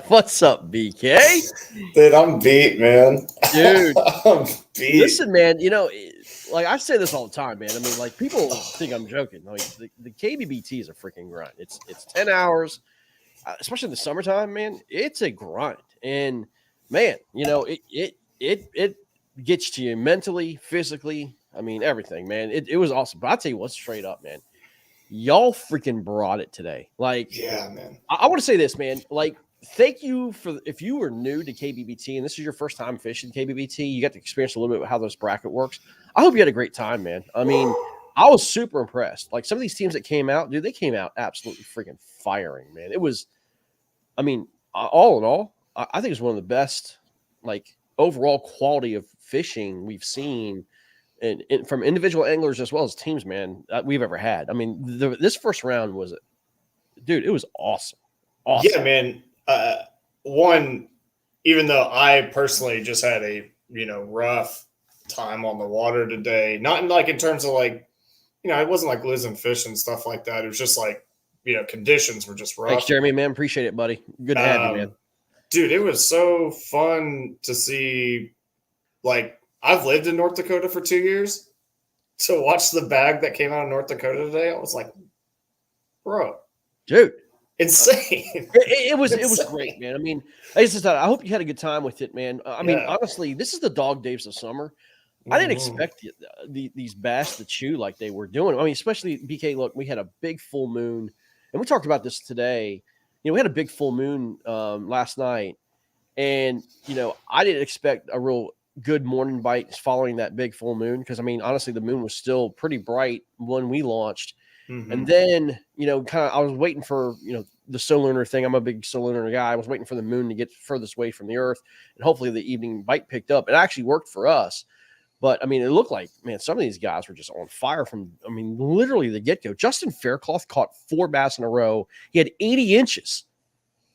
What's up, BK? Dude, I'm beat, man. Dude, I'm beat. listen, man, like I say this all the time, man. I mean, like people think I'm joking. Like the KBBT is a freaking grind. It's 10 hours, especially in the summertime, man. It's a grind. And man, it gets to you mentally, physically. I mean, everything, man. It was awesome. But I'll tell you what, straight up, man. Y'all freaking brought it today. Like, Yeah, man. I want to say this, man. Like, thank you for if you were new to KBBT and this is your first time fishing KBBT, you got to experience a little bit of how this bracket works. I hope you had a great time, man. I mean, I was super impressed. Like some of these teams that came out, dude, they came out absolutely freaking firing, man. It was, I mean, all in all, I think it's one of the best, like overall quality of fishing we've seen and from individual anglers as well as teams, man, we've ever had. I mean, this first round was, dude, it was awesome. Yeah, Awesome. man. One, even though I personally just had a rough time on the water today, not in like in terms of like it wasn't like losing fish and stuff like that. It was just like conditions were just Thanks, rough. Jeremy, man. Appreciate it, buddy. Good to have you, man. Dude, it was so fun to see. Like I've lived in North Dakota for 2 years. To watch the bag that came out of North Dakota today, I was like, bro, Dude, insane. it was great, man. I mean, I hope you had a good time with it, man. I mean, Yeah. honestly, this is the dog days of summer. I didn't expect these bass to chew like they were doing. I mean, especially BK. Look, we had a big full moon, and we talked about this today. We had a big full moon last night, and I didn't expect a real good morning bite following that big full moon because I mean, honestly, the moon was still pretty bright when we launched. And then, kind of, I was waiting for, the solar thing. I'm a big solar guy. I was waiting for the moon to get furthest away from the earth and hopefully the evening bite picked up. It actually worked for us. But I mean, it looked like, man, some of these guys were just on fire from, I mean, literally the get go. Justin Faircloth caught 4 bass in a row. He had 80 inches.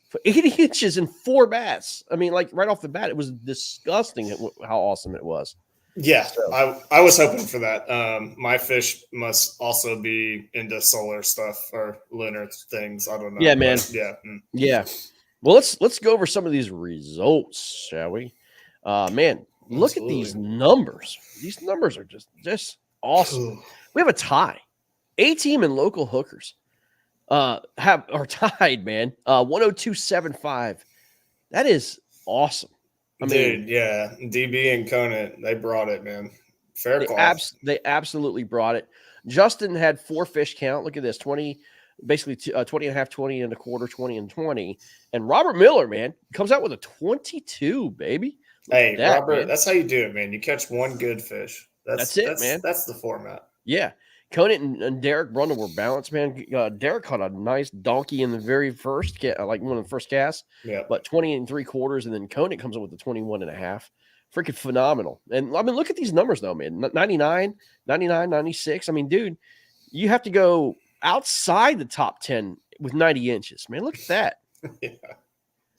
For 80 inches and 4 bass. I mean, like right off the bat, it was disgusting how awesome it was. Yeah, So, I was hoping for that. My fish must also be into solar stuff or lunar things. I don't know. yeah, man. Yeah. Yeah. Well, let's go over some of these results, shall we? Man, look at these numbers. These numbers are just awesome. We have a tie. A-team and local hookers are tied, man. 102.75. That is awesome. I mean, dude, yeah, DB and Conant, they brought it, man. Fair call. They absolutely brought it. Justin had 4 fish count. Look at this, 20, basically 20 and a half, 20 and a quarter, 20 and 20. And Robert Miller, man, comes out with a 22, baby. Hey, Robert, man. That's how you do it, man. You catch one good fish. That's it, man. That's the format. Yeah. Conant and Derek Brundle were balanced, man. Derek caught a nice donkey in the very first, like one of the first casts. Yeah. But 20 and 3/4, and then Conant comes up with the 21 and a half. Freaking phenomenal. And I mean, look at these numbers though, man. 99, 99, 96. I mean, dude, you have to go outside the top 10 with 90 inches, man. Look at that. Yeah.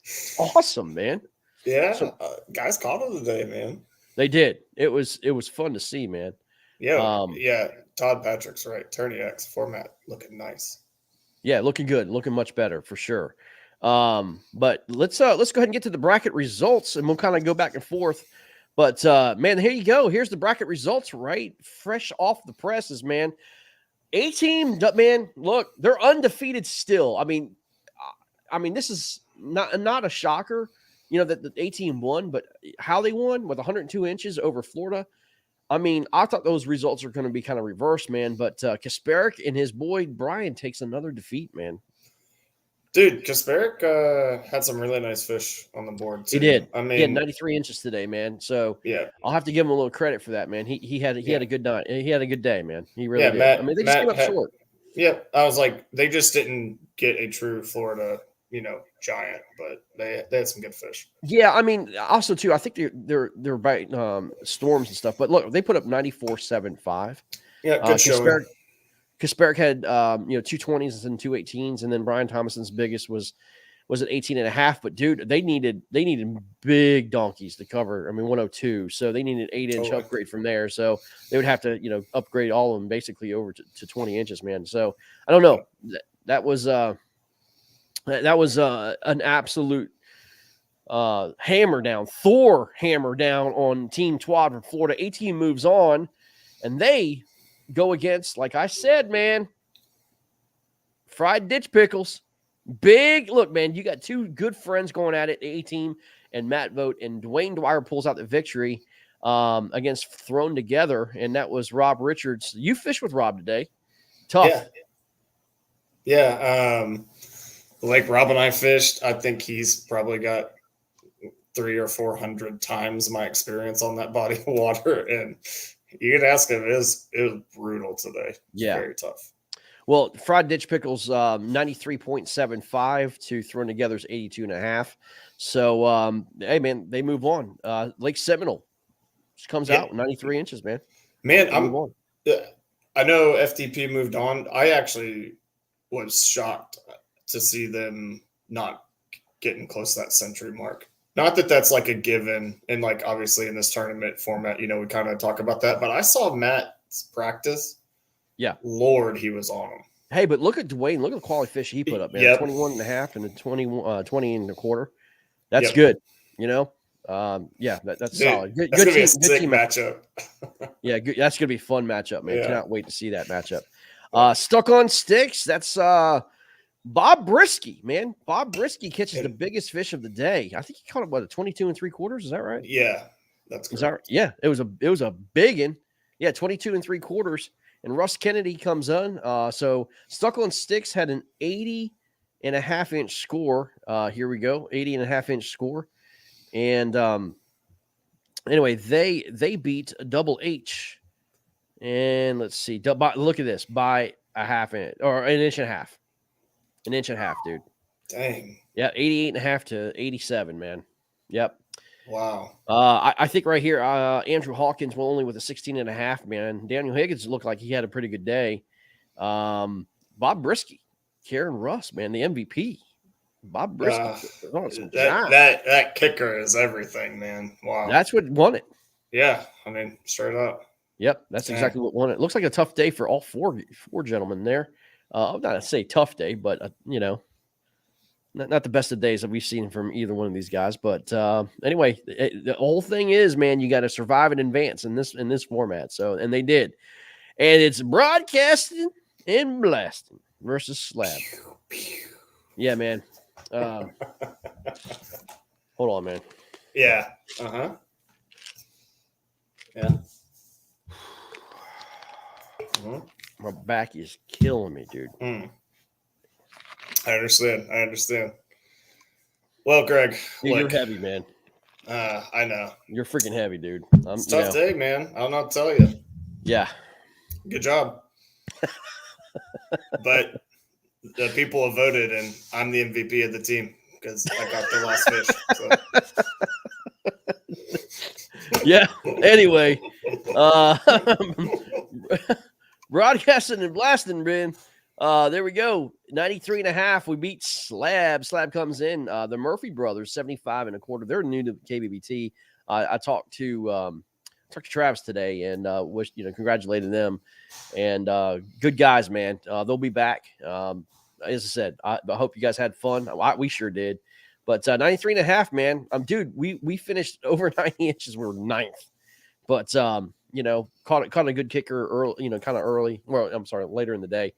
It's awesome, man. Yeah. So, guys caught it today, man. They did. It was fun to see, man. Yeah. Yeah. Todd Patrick's right. Tourney X format looking nice. Yeah, looking good, looking much better for sure. But let's go ahead and get to the bracket results, and we'll kind of go back and forth. But man, here you go. Here's the bracket results, right? Fresh off the presses, man. A-team, man, look, they're undefeated still. I mean, this is not a shocker, that the A-team won, but how they won with 102 inches over Florida. I mean, I thought those results are going to be kind of reversed, man. But Kasparek and his boy Brian takes another defeat, man. Dude, Kasparek had some really nice fish on the board too. He did. I mean, he had 93 inches today, man. So yeah, I'll have to give him a little credit for that, man. He had a good night. He had a good day, man. He really did. I mean, they just came up short. Yeah, I was like, they just didn't get a true Florida, giant, but they had some good fish. Yeah, I mean, also too, I think they're by storms and stuff. But look, they put up 94.75. Yeah, good showing. Kasparek had 220s and 218s, and then Brian Thomason's biggest was at 18 and a half. But dude, they needed big donkeys to cover. I mean, 102, so they needed an 8-inch upgrade from there. So they would have to upgrade all of them basically over to 20 inches, man. So I don't know. That was That was an absolute hammer down, Thor hammer down on Team Twad from Florida. A-Team moves on, and they go against, like I said, man, fried ditch pickles. Big look, man. You got two good friends going at it, A-Team and Matt Vogt, and Dwayne Dwyer pulls out the victory against Thrown Together, and that was Rob Richards. You fished with Rob today. Tough. Yeah. Like Rob and I fished, I think he's probably got 300 or 400 times my experience on that body of water, and you could ask him. It was brutal today. Yeah, very tough. Well, fried ditch pickles 93.75 to Thrown Together's 82.5. So hey man, they move on. Lake Seminole just comes out 93 inches, man. Man, I know FTP moved on. I actually was shocked to see them not getting close to that century mark. Not that that's like a given, and like obviously in this tournament format, we kind of talk about that. But I saw Matt's practice. Yeah, Lord, he was on them. Hey, but look at Dwayne. Look at the quality fish he put up, man. 21.5 and a 20 and a quarter. That's good. That's solid. Good team. Good team matchup. Yeah, good. That's gonna be a fun matchup, man. Cannot wait to see that matchup. Stuck on sticks. That's Bob Brisky, man. Bob Brisky catches the biggest fish of the day. I think he caught it a 22 3/4. Is that right? Yeah, that's correct. Yeah, it was a big one. Yeah, 22 3/4. And Russ Kennedy comes on. So Stuck on Sticks had an 80.5-inch score. Here we go, 80.5-inch score. And anyway, they beat Double H. And let's see. Look at this, by a half inch or an inch and a half. An inch and a half, dude. Dang. Yeah, 88.5 to 87, man. Yep. Wow. I think right here, Andrew Hawkins will only with a 16.5, man. Daniel Higgins looked like he had a pretty good day. Bob Brisky, Karen Russ, man, the MVP. Bob Brisky. That kicker is everything, man. Wow. That's what won it. Yeah, I mean, straight up. Yep, that's exactly what won it. Looks like a tough day for all four gentlemen there. I'm not to say tough day, but not the best of days that we've seen from either one of these guys. But anyway, the whole thing is, man, you got to survive and advance in this format. So, and they did. And it's broadcasting and blasting versus slab. Yeah, man. Hold on, man. Yeah. Uh-huh. Yeah. My back is killing me, dude. I understand. Well, Greg, you're heavy, man. I know. You're freaking heavy, dude. It's a tough day, man. I'll not tell you. Yeah. Good job. But the people have voted, and I'm the MVP of the team because I got the last fish. So. Yeah. Anyway, broadcasting and blasting, Ben. There we go. 93.5. We beat Slab. Slab comes in. The Murphy brothers, 75.25. They're new to KBBT. I talked to Travis today and congratulated them. And good guys, man. They'll be back. As I said, I hope you guys had fun. We sure did. But 93.5, man. Dude, we finished over 90 inches. We were ninth. But caught a good kicker early, kind of early. Well, I'm sorry, later in the day.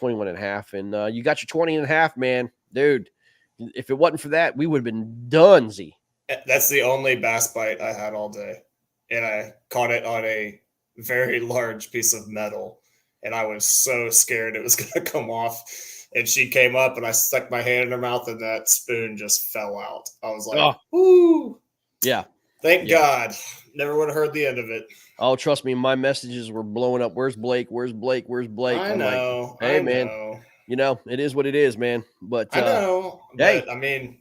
21.5, and you got your 20.5, man, dude. If it wasn't for that, we would have been done. That's the only bass bite I had all day, and I caught it on a very large piece of metal, and I was so scared it was going to come off. And she came up, and I stuck my hand in her mouth, and that spoon just fell out. I was like, "Ooh, yeah." Thank God. Never would have heard the end of it. Oh, trust me, my messages were blowing up. Where's Blake? Where's Blake? Where's Blake? I know. Like, hey, man. It is what it is, man. But I know. But, I mean,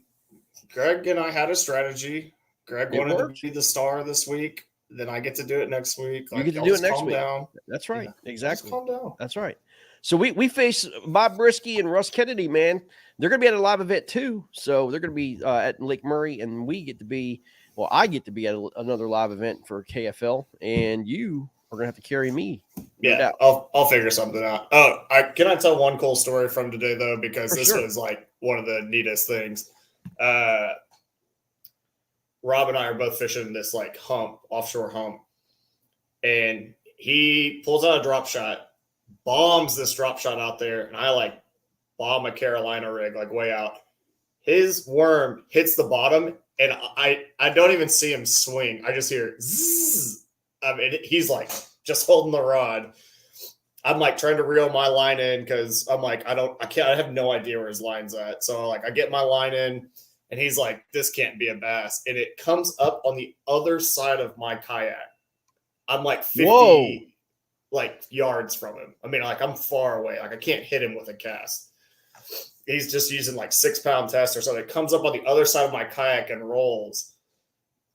Greg and I had a strategy. Greg wanted to be the star this week. Then I get to do it next week. You get to do it next week. Down. That's right. Yeah, exactly. Calm down. That's right. So we face Bob Brisky and Russ Kennedy, man. They're going to be at a live event too. So they're going to be at Lake Murray, and we get to be. Well, I get to be at another live event for KFL, and you We're gonna have to carry me. Yeah, doubt. I'll figure something out. Oh, can I tell one cool story from today though? Because For this sure. was like one of the neatest things. Rob and I are both fishing this like offshore hump, and he pulls out a drop shot, bombs this drop shot out there, and I like bomb a Carolina rig like way out. His worm hits the bottom, and I don't even see him swing. I just hear zzz. I mean, he's like just holding the rod. I'm like trying to reel my line in because I'm like, I have no idea where his line's at. So like I get my line in, and he's like, this can't be a bass. And it comes up on the other side of my kayak. I'm like 50 like yards from him. I mean, like I'm far away. Like I can't hit him with a cast. He's just using like 6-pound test or something. It comes up on the other side of my kayak and rolls.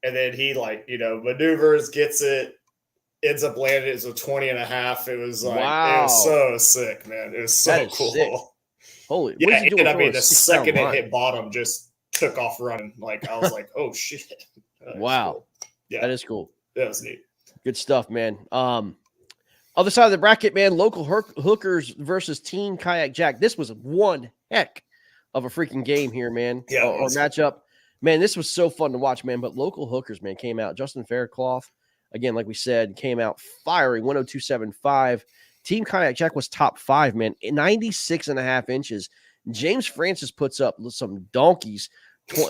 And then he like, maneuvers, gets it, ends up landing. It was a 20 and a half. It was like, It was so sick, man. It was so cool. Sick. Holy, yeah. What is he doing? And I mean, the second it line? hit bottom, just took off running. Like I was like, oh shit. Wow. Cool. Yeah. That is cool. That was neat. Good stuff, man. Other side of the bracket, man, local hookers versus Team Kayak Jack. This was one heck of a freaking game here, man. Yeah, or matchup. Man, this was so fun to watch, man. But local hookers, man, came out. Justin Faircloth, again, like we said, came out firing 102.75. Team Kayak Jack was top 5, man, 96.5 inches. James Francis puts up some donkeys,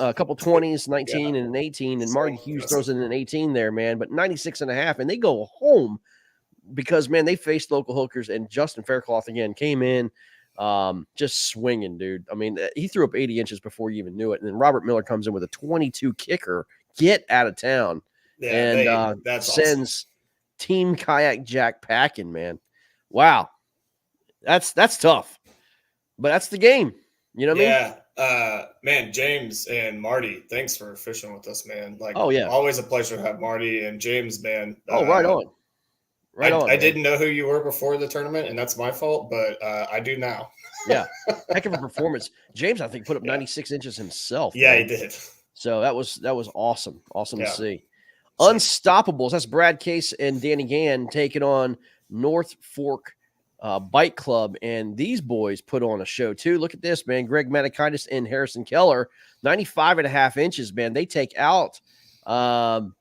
a couple 20s, 19 and an 18, and Marty Hughes throws in an 18 there, man, but 96.5, and they go home because, man, they faced local hookers, and Justin Faircloth, again, came in just swinging, dude. I mean, he threw up 80 inches before you even knew it, and then Robert Miller comes in with a 22 kicker, get out of town, and sends awesome. Team Kayak Jack packing, man. Wow. That's tough, but that's the game. You know what I mean? Yeah. Man, James and Marty, thanks for fishing with us, man. Like, yeah. Always a pleasure to have Marty and James, man. Right on. I didn't know who you were before the tournament, and that's my fault, but I do now. Yeah. Heck of a performance. James, I think, put up 96 inches himself. Yeah, man. he did. So that was awesome. Awesome to see. Unstoppables. That's Brad Case and Danny Gann taking on North Fork Bike Club, and these boys put on a show too. Look at this, man. Greg Manikaitis and Harrison Keller, 95.5 inches, man. They take out the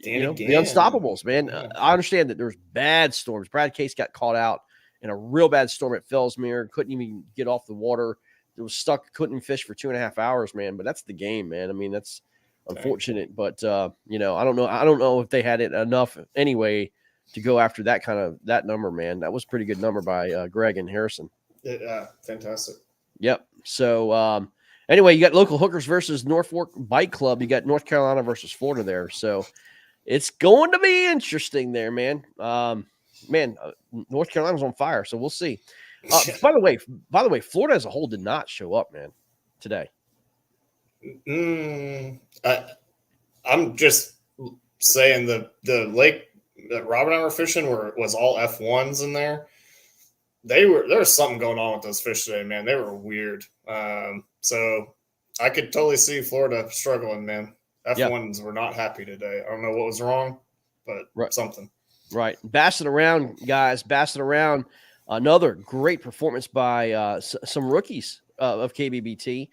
Unstoppables, man. Yeah. I understand that there's bad storms. Brad Case got caught out in a real bad storm at Fellsmere, couldn't even get off the water. It was stuck, couldn't fish for 2.5 hours, man. But that's the game, man. I mean, that's unfortunate, but I don't know if they had it enough anyway to go after that number, man. That was a pretty good number by Greg and Harrison. Yeah, fantastic. Yep. So anyway, you got local hookers versus Norfolk Bike Club. You got North Carolina versus Florida there. So it's going to be interesting there, man. North Carolina's on fire, so we'll see. By the way, Florida as a whole did not show up, man, today. I'm just saying the lake that Rob and I were fishing was all F1s in there. There was something going on with those fish today, man. They were weird. So I could totally see Florida struggling, man. F1s were not happy today. I don't know what was wrong, but something. Right. Bassing around, guys. Bassing around. Another great performance by some rookies of KBBT.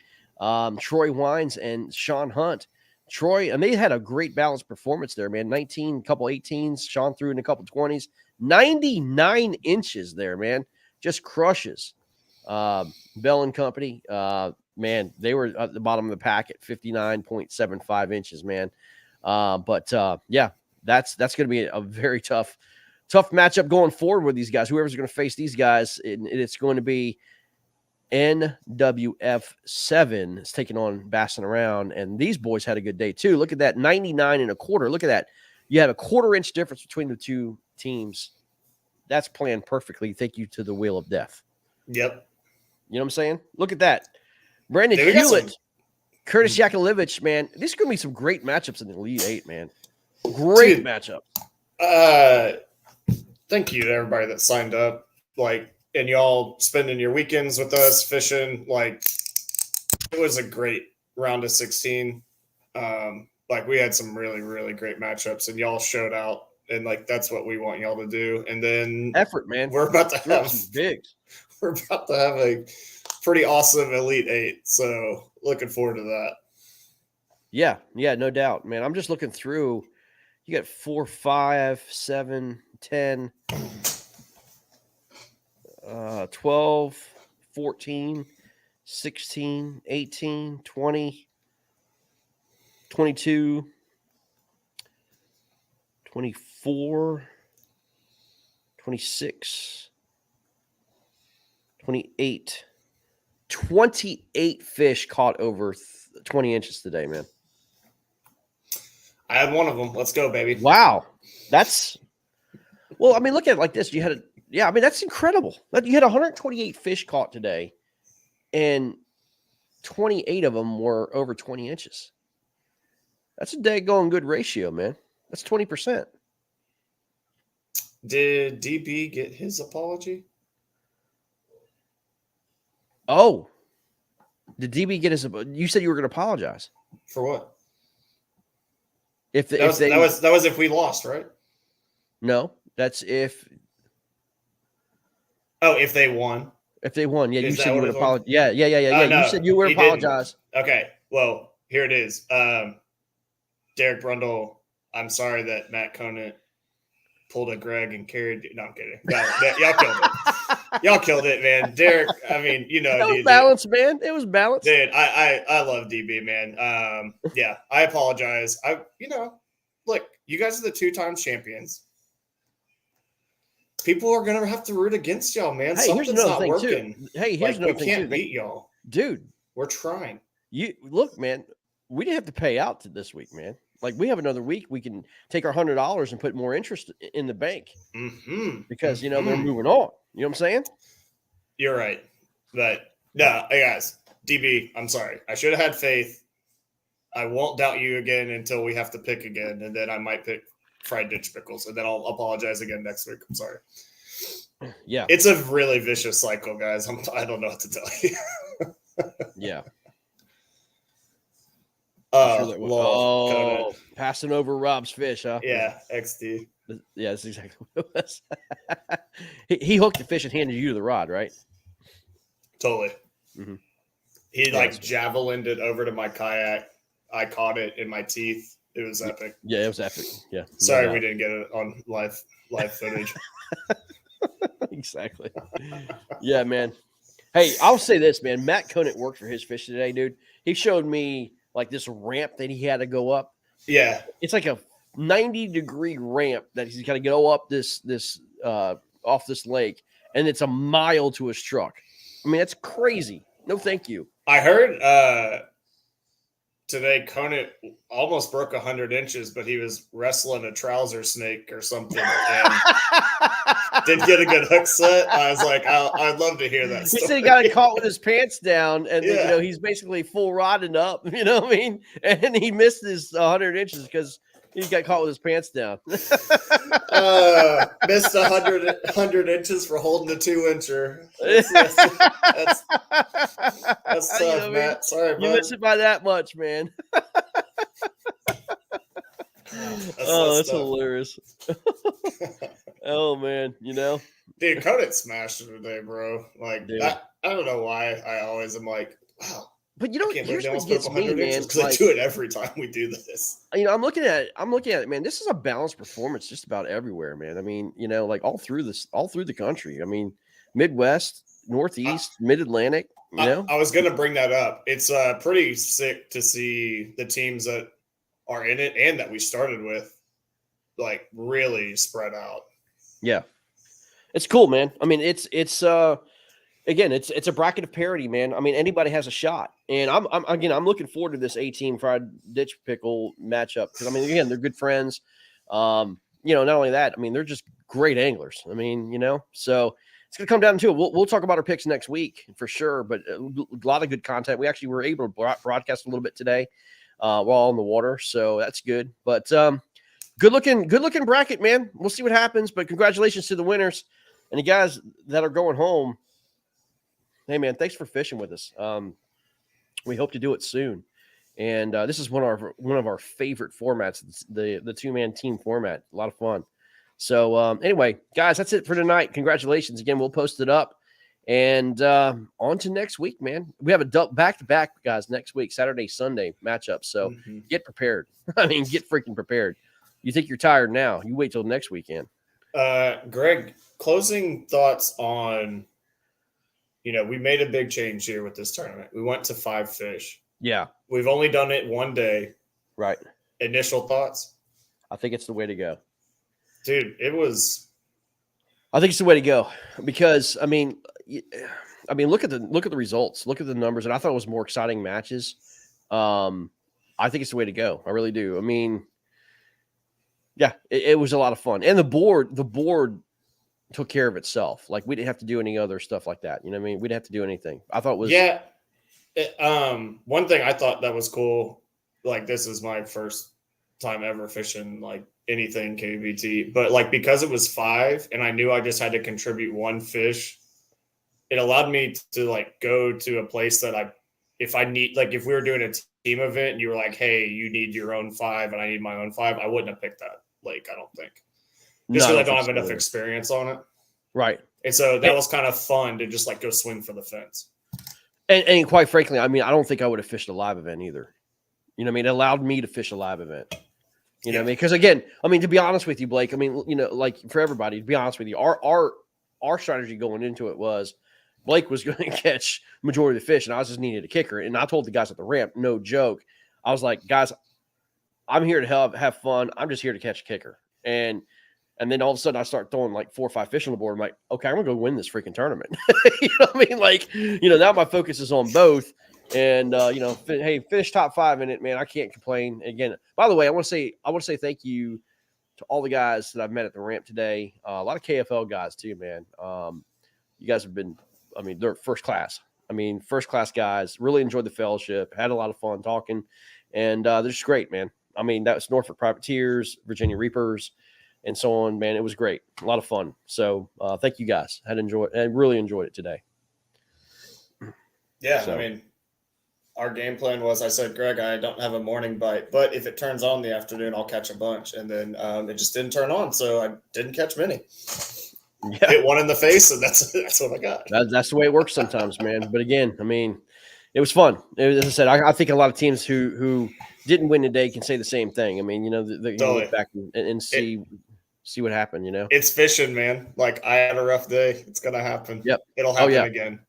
Troy Wines and Sean Hunt. Troy, and they had a great balanced performance there, man. 19, couple 18s. Sean threw in a couple 20s. 99 inches there, man. Just crushes. Bell and Company, man, they were at the bottom of the pack at 59.75 inches, man. But that's going to be a very tough matchup going forward with these guys. Whoever's going to face these guys, it's going to be NWF7 is taking on Bassing Around, and these boys had a good day too. Look at that, 99.25. Look at that. You have a 1/4 inch difference between the two teams. That's planned perfectly. Thank you to the Wheel of Death. Yep. You know what I'm saying? Look at that. Brandon Hewlett, Curtis Yakovlevich, man. These are going to be some great matchups in the Elite 8, man. Great matchup. Thank you to everybody that signed up. And y'all spending your weekends with us fishing. It was a great round of 16. We had some really, really great matchups, and y'all showed out. and like that's what we want y'all to do. And then Effort, man. we're about to Throw have some bigs. we're about to have a pretty awesome Elite Eight. So looking forward to that. Yeah, no doubt, man. I'm just looking through. You got 4, 5, 7, 10, 12, 14, 16, 18, 20, 22, 24, 26, 28. 28 fish caught over 20 inches today, man. I had one of them. Let's go, baby. Wow. That's, well, I mean, look at it like this. You had that's incredible. You had 128 fish caught today, and 28 of them were over 20 inches. That's a daggone good ratio, man. That's 20%. Did DB get his apology? Oh, did DB get his? You said you were going to apologize for what? If that was if we lost, right? No, that's if. Oh, if they won. If they won, yeah, you said you would apologize. Yeah. No, you said you would apologize. Okay, well, here it is. Derek Brundle, I'm sorry that Matt Conant pulled a Greg and carried. No, I'm kidding. No, y'all killed it. Y'all killed it, man. Derek, I mean, you know, it was balanced, man. It was balanced, dude. I love DB, man. Yeah, I apologize. Look, you guys are the 2-time champions. People are gonna have to root against y'all, man. Hey, Something's here's another not thing working. Too. Hey, here's another thing too. We can't beat y'all, dude. We're trying. You look, man. We didn't have to pay out to this week, man. Like we have another week, we can take our $100 and put more interest in the bank because they're moving on. You know what I'm saying? You're right, but no, hey guys, DB, I'm sorry. I should have had faith. I won't doubt you again until we have to pick again, and then I might pick fried ditch pickles, and then I'll apologize again next week. I'm sorry. Yeah, it's a really vicious cycle, guys. I don't know what to tell you. Yeah. Sure passing over Rob's fish, huh? Yeah, XD. Yeah, that's exactly what it was. he hooked the fish and handed you the rod, right? Totally. Mm-hmm. He javelined it over to my kayak. I caught it in my teeth. It was epic. Yeah, it was epic. Yeah. Sorry we didn't get it on live footage. Exactly. Yeah, man. Hey, I'll say this, man. Matt Conant worked for his fish today, dude. He showed me like this ramp that he had to go up. Yeah. It's like a 90-degree ramp that he's got to go up this off this lake, and it's a mile to his truck. I mean, that's crazy. No, thank you. I heard today Conant almost broke 100 inches, but he was wrestling a trouser snake or something and didn't get a good hook set. I was like, I'd love to hear that story. He said he got caught with his pants down, and he's basically full rodded up. You know what I mean? And he missed his 100 inches because he got caught with his pants down. Missed 100 inches for holding the 2-incher. That's tough, Matt. Sorry, bud. You miss it by that much, man. That's hilarious. Oh, man, Dude, Conant smashed it today, bro. Like, I don't know why I always am like, wow. But here's what gets me, man. Because I do it every time we do this. I'm looking at it, man. This is a balanced performance just about everywhere, man. I mean, like all through the country. I mean, Midwest, Northeast, Mid-Atlantic. I was going to bring that up. It's pretty sick to see the teams that are in it and that we started with, like, really spread out. Yeah, it's cool, man. I mean, it's again, it's a bracket of parity, man. I mean, anybody has a shot, and I'm looking forward to this 18 fried ditch pickle matchup because I mean, again, they're good friends. Not only that, I mean, they're just great anglers. I mean, so it's gonna come down to it. We'll talk about our picks next week for sure, but a lot of good content. We actually were able to broadcast a little bit today while on the water, so that's good. But good looking bracket, man. We'll see what happens, but congratulations to the winners and the guys that are going home. Hey, man, thanks for fishing with us. We hope to do it soon. And this is one of our favorite formats, the two-man team format. A lot of fun. So anyway, guys, that's it for tonight. Congratulations again. We'll post it up. And on to next week, man. We have a back-to-back, guys, next week, Saturday, Sunday matchup. So get prepared. I mean, get freaking prepared. You think you're tired now. You wait till next weekend. Greg, closing thoughts on, we made a big change here with this tournament. We went to 5 fish. Yeah. We've only done it one day. Right. Initial thoughts? I think it's the way to go. Dude, I think it's the way to go because, I mean, look at the results, look at the numbers, and I thought it was more exciting matches. I think it's the way to go. I really do. I mean, yeah, it was a lot of fun, and the board took care of itself. Like we didn't have to do any other stuff like that. You know what I mean? We didn't have to do anything. I thought it was one thing I thought that was cool. Like this is my first time ever fishing like anything KBBT, but like because it was 5 and I knew I just had to contribute 1 fish, it allowed me to like go to a place that if we were doing a team event and you were like, hey, you need your own 5 and I need my own 5, I wouldn't have picked that lake, I don't think. Just because I don't have enough experience on it. Right. And so that was kind of fun to just like go swing for the fence. And quite frankly, I mean, I don't think I would have fished a live event either. You know what I mean? It allowed me to fish a live event. You know what I mean? Because again, I mean, to be honest with you, Blake, I mean, like for everybody, to be honest with you, our strategy going into it was Blake was going to catch majority of the fish, and I just needed a kicker. And I told the guys at the ramp, no joke, I was like, guys, I'm here to have fun. I'm just here to catch a kicker. And then all of a sudden I start throwing like 4 or 5 fish on the board. I'm like, okay, I'm going to go win this freaking tournament. You know what I mean? Like, now my focus is on both. And, hey, finish top 5 in it, man. I can't complain. Again, by the way, I want to say thank you to all the guys that I've met at the ramp today. A lot of KFL guys too, man. You guys have been, I mean, they're first class. I mean, first class guys. Really enjoyed the fellowship. Had a lot of fun talking. And they're just great, man. I mean, that was Norfolk Privateers, Virginia Reapers, and so on, man. It was great. A lot of fun. So thank you guys. I really enjoyed it today. Yeah, so. I mean, our game plan was, I said, Greg, I don't have a morning bite, but if it turns on in the afternoon, I'll catch a bunch. And then it just didn't turn on, so I didn't catch many. Yeah. Hit one in the face, and that's what I got. That's the way it works sometimes, man. But again, I mean, it was fun. As I said, I think a lot of teams who didn't win today can say the same thing. I mean, they can look back and see what happened, It's fishing, man. Like, I had a rough day. It's going to happen. Yep. It'll happen again.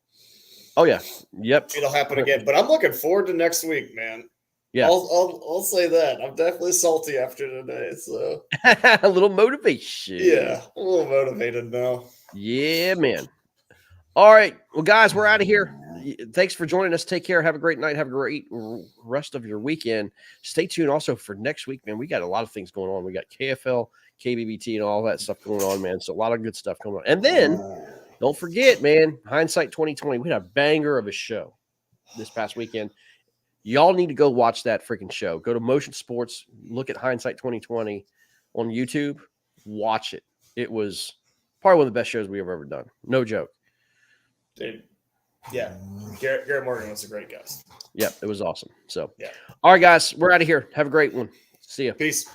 Oh, yeah. Yep. It'll happen again. But I'm looking forward to next week, man. Yeah. I'll say that. I'm definitely salty after today. So a little motivation. Yeah. A little motivated now. Yeah, man. All right. Well, guys, we're out of here. Thanks for joining us. Take care. Have a great night. Have a great rest of your weekend. Stay tuned also for next week, man. We got a lot of things going on. We got KFL, KBBT, and all that stuff going on, man. So a lot of good stuff coming on. And then don't forget, man, Hindsight 2020. We had a banger of a show this past weekend. Y'all need to go watch that freaking show. Go to Motion Sports. Look at Hindsight 2020 on YouTube. Watch it. It was probably one of the best shows we've ever done. No joke. Dude. Yeah. Garrett Morgan was a great guest. Yep. It was awesome. So, yeah. All right, guys. We're out of here. Have a great one. See ya. Peace.